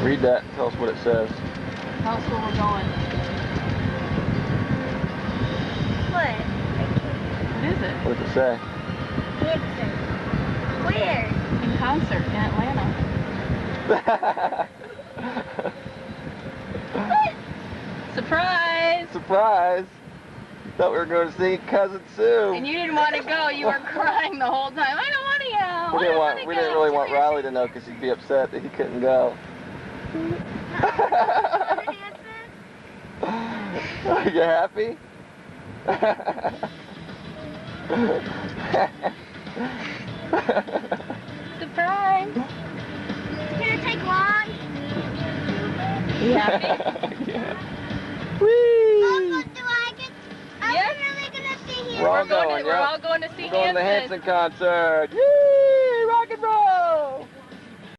Read that. Tell us what it says. Tell us where we're going. What? What is it? What does it say? Answer. Where? In concert in Atlanta. Surprise! Surprise! Thought we were going to see Cousin Sue. And you didn't want to go. You were crying the whole time. I don't want to go. We didn't really want Riley to know because he'd be upset that he couldn't go. Are you happy? Surprise! It's gonna take long. You happy? Yeah. Also, do I get? Are Yes. we really gonna see him? We're all going, We're yep. all going to see We're going to the Hanson. Hanson concert. Woo!